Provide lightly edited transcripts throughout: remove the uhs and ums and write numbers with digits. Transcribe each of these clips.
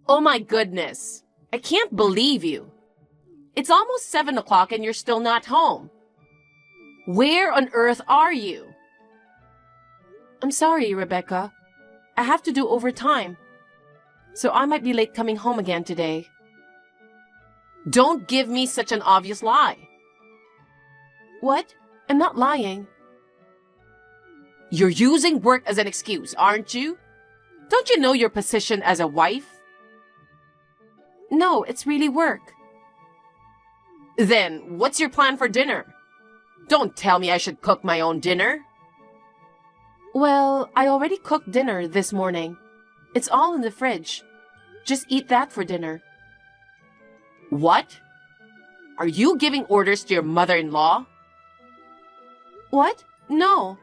Oh my goodness. I can't believe you. It's almost 7 o'clock and you're still not home. Where on earth are you? I'm sorry, Rebecca. I have to do overtime. So I might be late coming home again today. Don't give me such an obvious lie. What? I'm not lying. You're using work as an excuse, aren't you? Don't you know your position as a wife? No, it's really work. Then, what's your plan for dinner? Don't tell me I should cook my own dinner. Well, I already cooked dinner this morning. It's all in the fridge. Just eat that for dinner. What? Are you giving orders to your mother-in-law? What? No.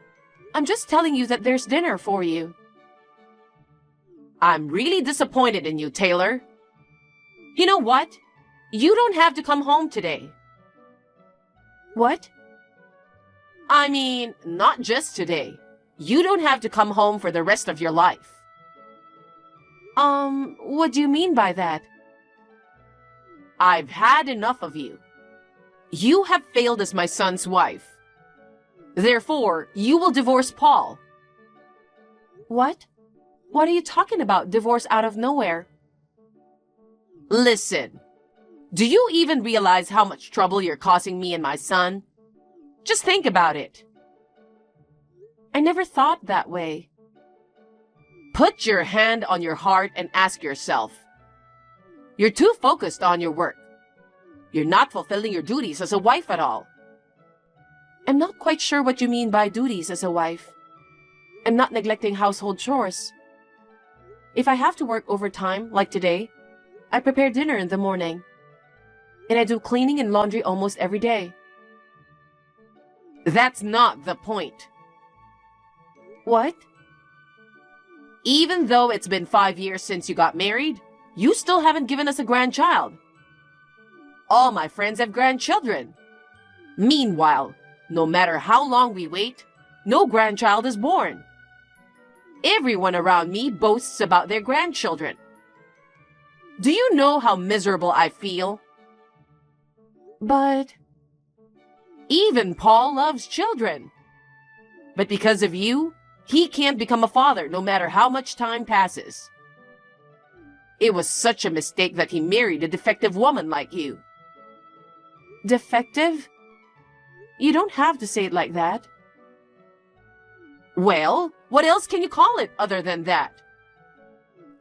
I'm just telling you that there's dinner for you. I'm really disappointed in you, Taylor. You know what? You don't have to come home today. What? I mean, not just today. You don't have to come home for the rest of your life. What do you mean by that? I've had enough of you. You have failed as my son's wife. Therefore, you will divorce Paul. What? What are you talking about, divorce out of nowhere? Listen, do you even realize how much trouble you're causing me and my son? Just think about it. I never thought that way. Put your hand on your heart and ask yourself. You're too focused on your work. You're not fulfilling your duties as a wife at all. I'm not quite sure what you mean by duties as a wife. I'm not neglecting household chores. If I have to work overtime, like today, I prepare dinner in the morning. And I do cleaning and laundry almost every day. That's not the point. What? Even though it's been 5 years since you got married, you still haven't given us a grandchild. All my friends have grandchildren. Meanwhile, no matter how long we wait, no grandchild is born. Everyone around me boasts about their grandchildren. Do you know how miserable I feel? But even Paul loves children. But because of you, he can't become a father no matter how much time passes. It was such a mistake that he married a defective woman like you. Defective? You don't have to say it like that. Well, what else can you call it other than that?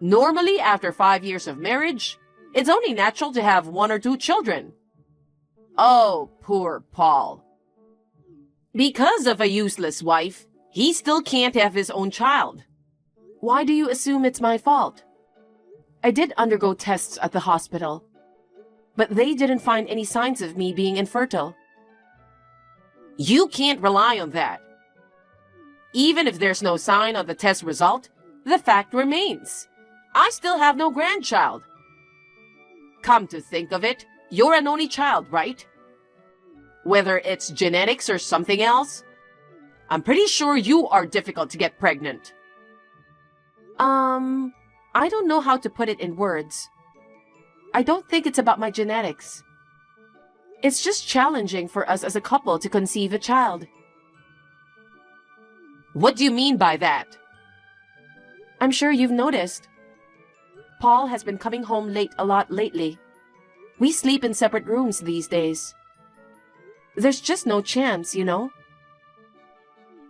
Normally, after 5 years of marriage, it's only natural to have 1 or 2 children. Oh, poor Paul. Because of a useless wife, he still can't have his own child. Why do you assume it's my fault? I did undergo tests at the hospital, but they didn't find any signs of me being infertile. You can't rely on that. Even if there's no sign on the test result, the fact remains. I still have no grandchild. Come to think of it, you're an only child, right? Whether it's genetics or something else, I'm pretty sure you are difficult to get pregnant. I don't know how to put it in words. I don't think it's about my genetics. It's just challenging for us as a couple to conceive a child. What do you mean by that? I'm sure you've noticed. Paul has been coming home late a lot lately. We sleep in separate rooms these days. There's just no chance, you know?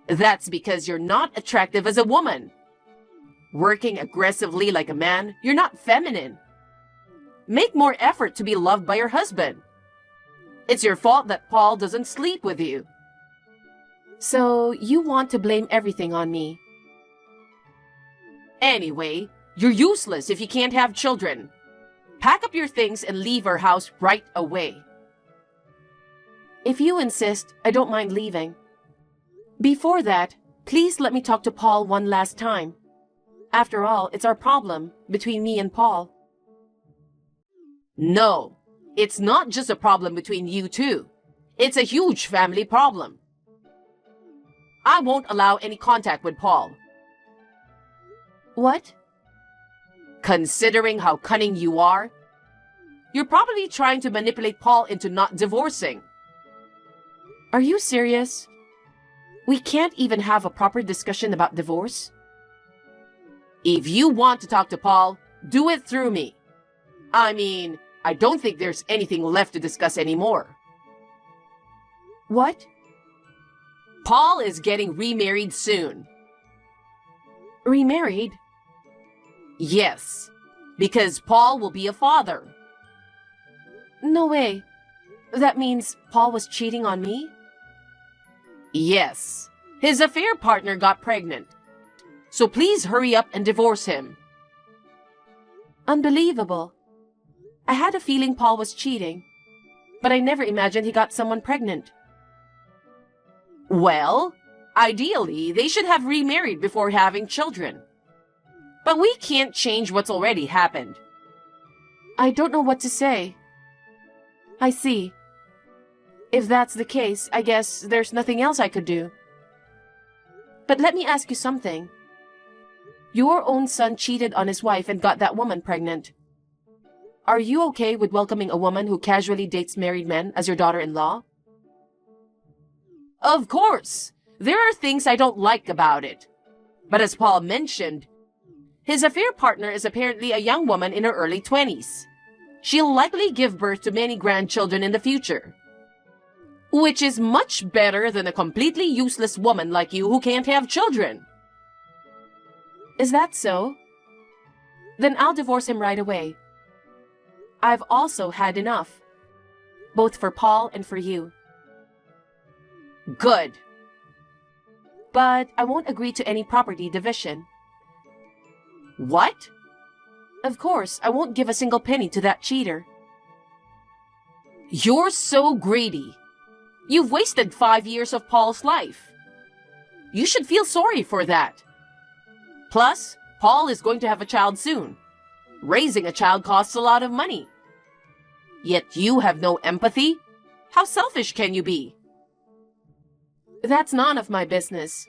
That's because you're not attractive as a woman. Working aggressively like a man, you're not feminine. Make more effort to be loved by your husband. It's your fault that Paul doesn't sleep with you. So, you want to blame everything on me. Anyway, you're useless if you can't have children. Pack up your things and leave our house right away. If you insist, I don't mind leaving. Before that, please let me talk to Paul one last time. After all, it's our problem between me and Paul. No, it's not just a problem between you two. It's a huge family problem. I won't allow any contact with Paul. What? Considering how cunning you are, you're probably trying to manipulate Paul into not divorcing. Are you serious? We can't even have a proper discussion about divorce? If you want to talk to Paul, do it through me. I mean, I don't think there's anything left to discuss anymore. What? Paul is getting remarried soon. Remarried? Yes, because Paul will be a father. No way. That means Paul was cheating on me? Yes. His affair partner got pregnant. So please hurry up and divorce him. Unbelievable. I had a feeling Paul was cheating, but I never imagined he got someone pregnant. Well, ideally, they should have remarried before having children. But we can't change what's already happened. I don't know what to say. I see. If that's the case, I guess there's nothing else I could do. But let me ask you something. Your own son cheated on his wife and got that woman pregnant. Are you okay with welcoming a woman who casually dates married men as your daughter-in-law? Of course! There are things I don't like about it. But as Paul mentioned, his affair partner is apparently a young woman in her early 20s. She'll likely give birth to many grandchildren in the future. Which is much better than a completely useless woman like you who can't have children. Is that so? Then I'll divorce him right away. I've also had enough. Both for Paul and for you. Good. But I won't agree to any property division. What? Of course, I won't give a single penny to that cheater. You're so greedy. You've wasted 5 years of Paul's life. You should feel sorry for that. Plus, Paul is going to have a child soon. Raising a child costs a lot of money. Yet you have no empathy? How selfish can you be? That's none of my business.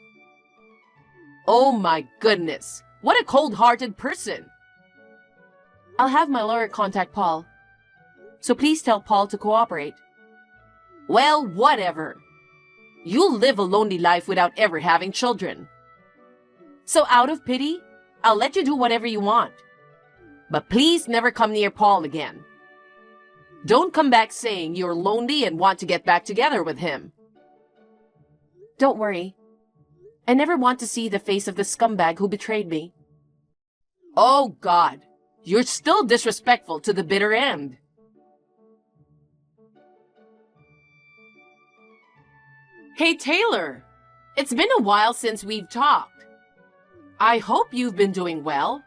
Oh my goodness. What a cold-hearted person. I'll have my lawyer contact Paul. So please tell Paul to cooperate. Well, whatever. You'll live a lonely life without ever having children. So out of pity, I'll let you do whatever you want. But please never come near Paul again. Don't come back saying you're lonely and want to get back together with him. Don't worry. I never want to see the face of the scumbag who betrayed me. Oh God, you're still disrespectful to the bitter end. Hey Taylor, it's been a while since we've talked. I hope you've been doing well.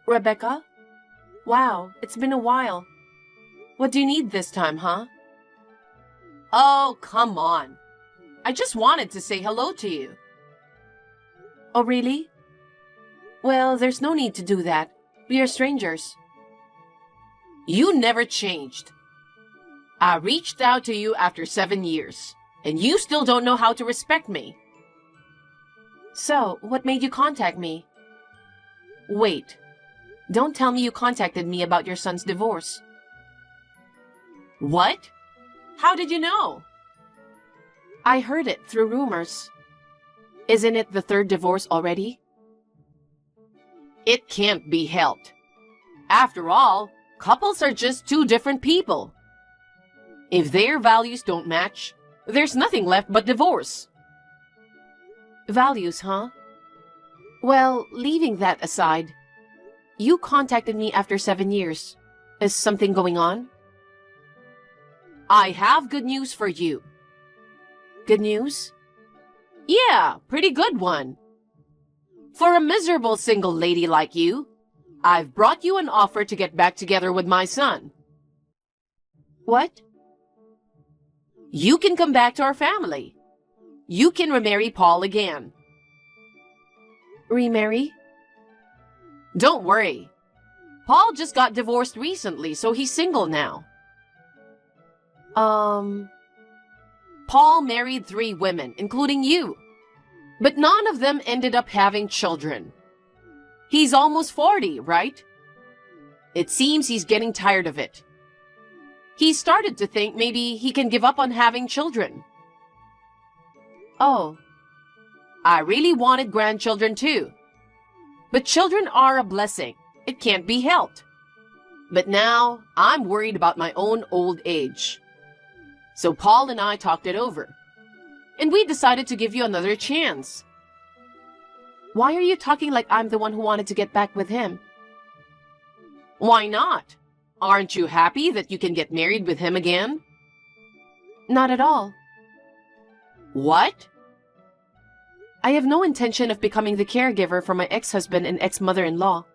Rebecca? Wow, it's been a while. What do you need this time, huh? Oh, come on. I just wanted to say hello to you. Oh, really? Well, there's no need to do that. We are strangers. You never changed. I reached out to you after 7 years, and you still don't know how to respect me. So, what made you contact me? Wait. Don't tell me you contacted me about your son's divorce. What? How did you know? I heard it through rumors. Isn't it the third divorce already? It can't be helped. After all, couples are just two different people. If their values don't match, there's nothing left but divorce. Values, huh? Well, leaving that aside, you contacted me after 7 years. Is something going on? I have good news for you. Good news? Yeah, pretty good one. For a miserable single lady like you, I've brought you an offer to get back together with my son. What? You can come back to our family. You can remarry Paul again. Remarry? Don't worry. Paul just got divorced recently, so he's single now. Paul married 3 women, including you. But none of them ended up having children. He's almost 40, right? It seems he's getting tired of it. He started to think maybe he can give up on having children. Oh, I really wanted grandchildren too. But children are a blessing. It can't be helped. But now I'm worried about my own old age. So Paul and I talked it over. And we decided to give you another chance. Why are you talking like I'm the one who wanted to get back with him? Why not? Aren't you happy that you can get married with him again? Not at all. What? I have no intention of becoming the caregiver for my ex-husband and ex-mother-in-law.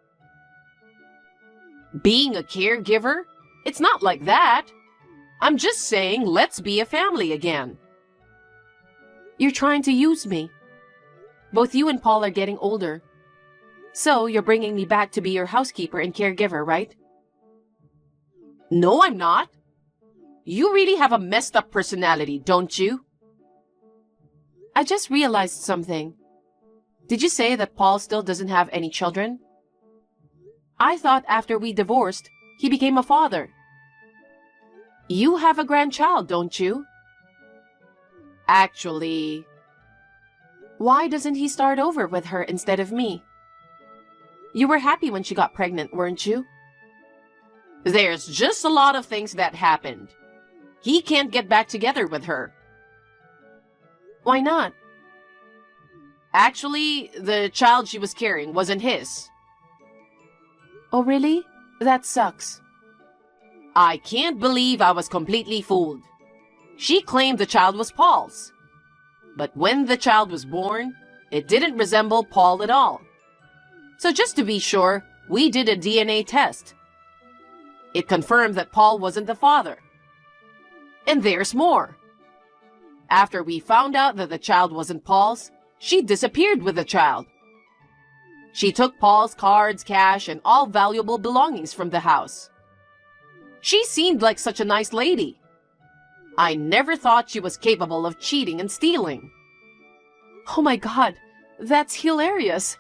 Being a caregiver? It's not like that. I'm just saying let's be a family again. You're trying to use me. Both you and Paul are getting older. So you're bringing me back to be your housekeeper and caregiver, right? No, I'm not. You really have a messed up personality, don't you? I just realized something. Did you say that Paul still doesn't have any children? I thought after we divorced, he became a father. You have a grandchild, don't you? Actually, why doesn't he start over with her instead of me? You were happy when she got pregnant, weren't you? There's just a lot of things that happened. He can't get back together with her. Why not? Actually, the child she was carrying wasn't his. Oh, really? That sucks. I can't believe I was completely fooled. She claimed the child was Paul's. But when the child was born, it didn't resemble Paul at all. So just to be sure, we did a DNA test. It confirmed that Paul wasn't the father. And there's more. After we found out that the child wasn't Paul's, she disappeared with the child. She took Paul's cards, cash, and all valuable belongings from the house. She seemed like such a nice lady. I never thought she was capable of cheating and stealing. Oh my God, that's hilarious.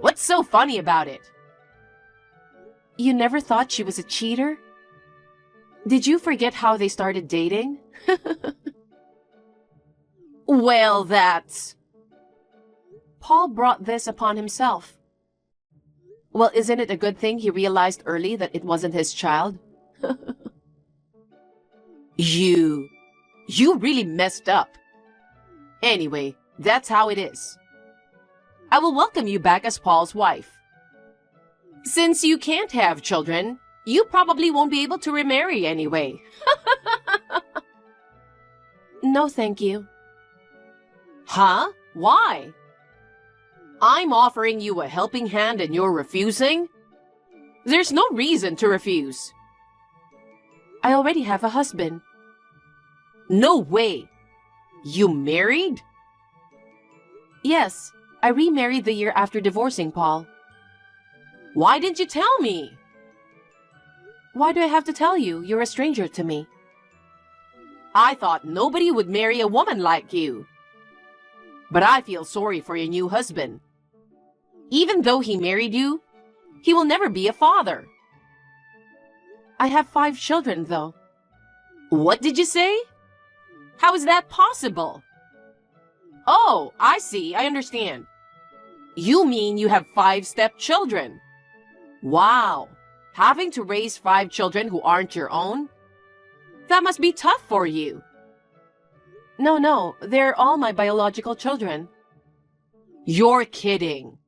What's so funny about it? You never thought she was a cheater? Did you forget how they started dating? Well, that's... Paul brought this upon himself. Well, isn't it a good thing he realized early that it wasn't his child? You really messed up. Anyway, that's how it is. I will welcome you back as Paul's wife. Since you can't have children, you probably won't be able to remarry anyway. No, thank you. Huh? Why? I'm offering you a helping hand and you're refusing? There's no reason to refuse. I already have a husband. No way. You married? Yes, I remarried the year after divorcing Paul. Why didn't you tell me? Why do I have to tell you? You're a stranger to me. I thought nobody would marry a woman like you. But I feel sorry for your new husband. Even though he married you, he will never be a father. I have 5 children, though. What did you say? How is that possible? Oh, I see. I understand. You mean you have 5 stepchildren? Wow. Having to raise 5 children who aren't your own? That must be tough for you. No, they're all my biological children. You're kidding.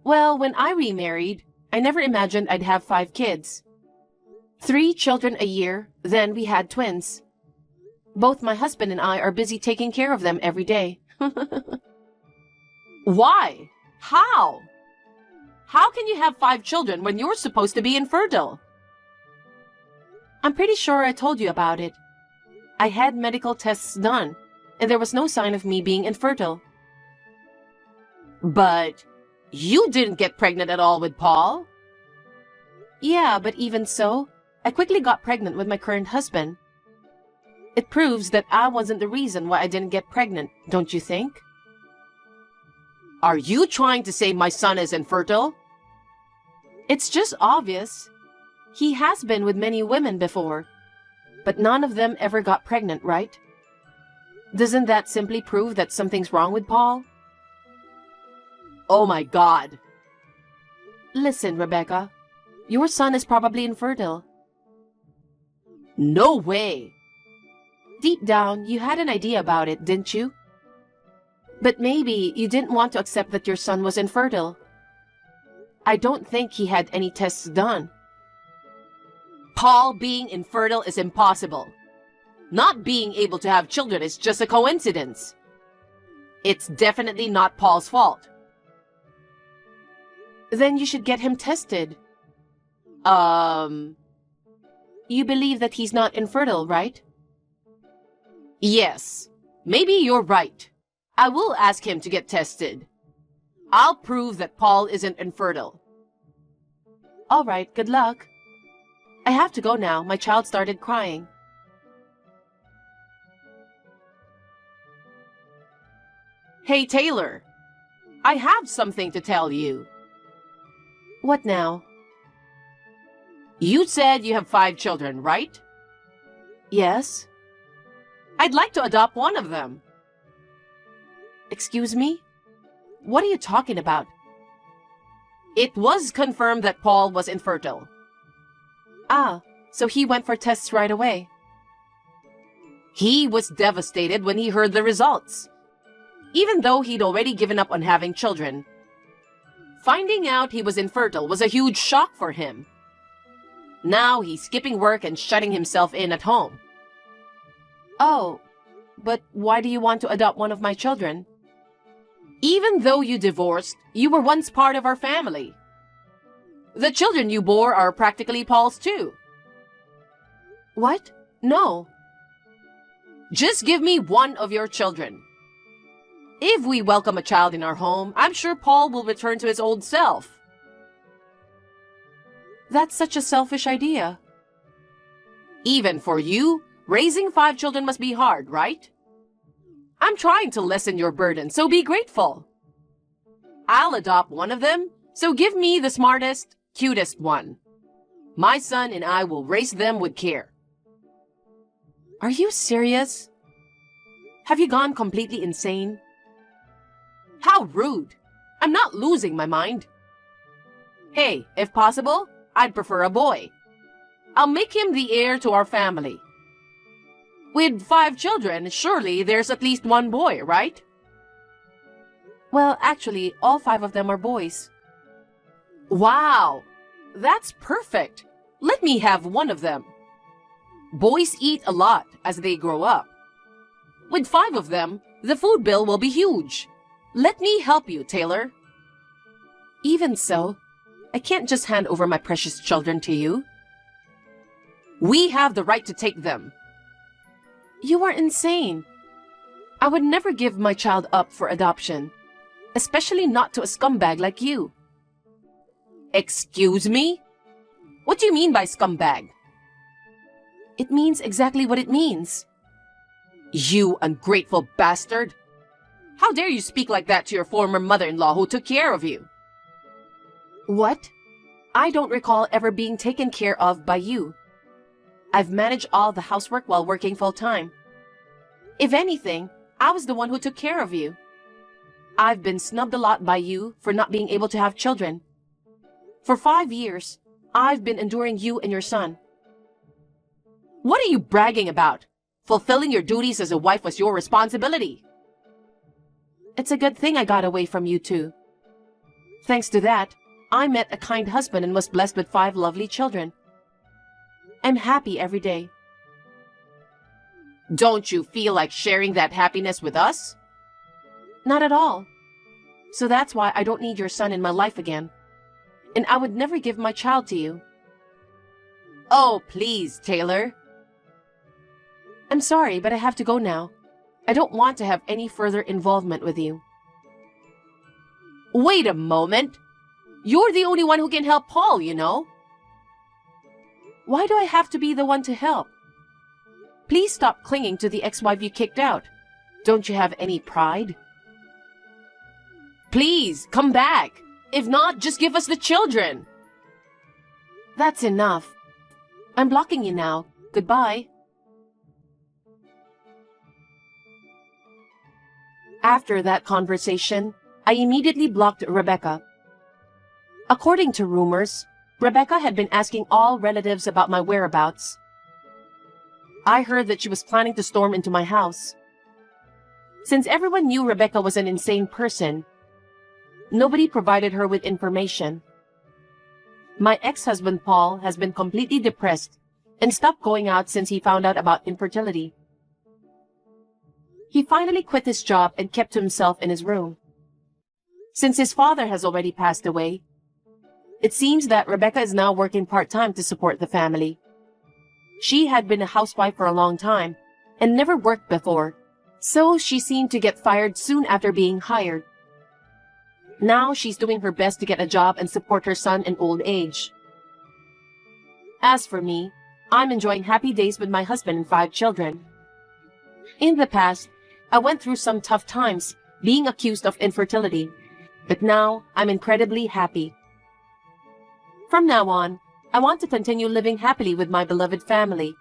Well, when I remarried, I never imagined I'd have 5 kids. 3 children a year, then we had twins. Both my husband and I are busy taking care of them every day. Why? How? How can you have 5 children when you're supposed to be infertile? I'm pretty sure I told you about it. I had medical tests done, and there was no sign of me being infertile. But you didn't get pregnant at all with Paul? Yeah, but even so, I quickly got pregnant with my current husband. It proves that I wasn't the reason why I didn't get pregnant, don't you think? Are you trying to say my son is infertile? It's just obvious. He has been with many women before, but none of them ever got pregnant, right? Doesn't that simply prove that something's wrong with Paul? Oh my God. Listen, Rebecca, your son is probably infertile. No way. Deep down, you had an idea about it, didn't you? But maybe you didn't want to accept that your son was infertile. I don't think he had any tests done. Paul being infertile is impossible. Not being able to have children is just a coincidence. It's definitely not Paul's fault. Then you should get him tested. You believe that he's not infertile, right? Yes, maybe you're right. I will ask him to get tested. I'll prove that Paul isn't infertile. All right, good luck. I have to go now. My child started crying. Hey, Taylor. I have something to tell you. What now? You said you have 5 children, right? Yes? I'd like to adopt one of them. Excuse me? What are you talking about? It was confirmed that Paul was infertile. Ah, so he went for tests right away. He was devastated when he heard the results, even though he'd already given up on having children. Finding out he was infertile was a huge shock for him. Now he's skipping work and shutting himself in at home. Oh, but why do you want to adopt one of my children? Even though you divorced, you were once part of our family. The children you bore are practically Paul's too. What? No. Just give me one of your children. If we welcome a child in our home, I'm sure Paul will return to his old self. That's such a selfish idea. Even for you, raising 5 children must be hard, right? I'm trying to lessen your burden, so be grateful. I'll adopt one of them, so give me the smartest, cutest one. My son and I will raise them with care. Are you serious? Have you gone completely insane? How rude. I'm not losing my mind. Hey, if possible, I'd prefer a boy. I'll make him the heir to our family. With 5 children, surely there's at least one boy, right? Well, actually, all 5 of them are boys. Wow, that's perfect. Let me have one of them. Boys eat a lot as they grow up. With 5 of them, the food bill will be huge. Let me help you, Taylor. Even so, I can't just hand over my precious children to you. We have the right to take them. You are insane. I would never give my child up for adoption, especially not to a scumbag like you. Excuse me? What do you mean by scumbag? It means exactly what it means. You ungrateful bastard! How dare you speak like that to your former mother-in-law who took care of you? What? I don't recall ever being taken care of by you. I've managed all the housework while working full-time. If anything, I was the one who took care of you. I've been snubbed a lot by you for not being able to have children. For 5 years, I've been enduring you and your son. What are you bragging about? Fulfilling your duties as a wife was your responsibility. It's a good thing I got away from you too. Thanks to that, I met a kind husband and was blessed with 5 lovely children. I'm happy every day. Don't you feel like sharing that happiness with us? Not at all. So that's why I don't need your son in my life again. And I would never give my child to you. Oh, please, Taylor. I'm sorry, but I have to go now. I don't want to have any further involvement with you. Wait a moment. You're the only one who can help Paul, you know. Why do I have to be the one to help? Please stop clinging to the ex-wife you kicked out. Don't you have any pride? Please, come back. If not, just give us the children. That's enough. I'm blocking you now. Goodbye. After that conversation, I immediately blocked Rebecca. According to rumors, Rebecca had been asking all relatives about my whereabouts. I heard that she was planning to storm into my house. Since everyone knew Rebecca was an insane person, nobody provided her with information. My ex-husband Paul has been completely depressed and stopped going out since he found out about infertility. He finally quit his job and kept to himself in his room. Since his father has already passed away, it seems that Rebecca is now working part-time to support the family. She had been a housewife for a long time and never worked before, so she seemed to get fired soon after being hired. Now she's doing her best to get a job and support her son in old age. As for me, I'm enjoying happy days with my husband and 5 children. In the past, I went through some tough times being accused of infertility, but now I'm incredibly happy. From now on, I want to continue living happily with my beloved family.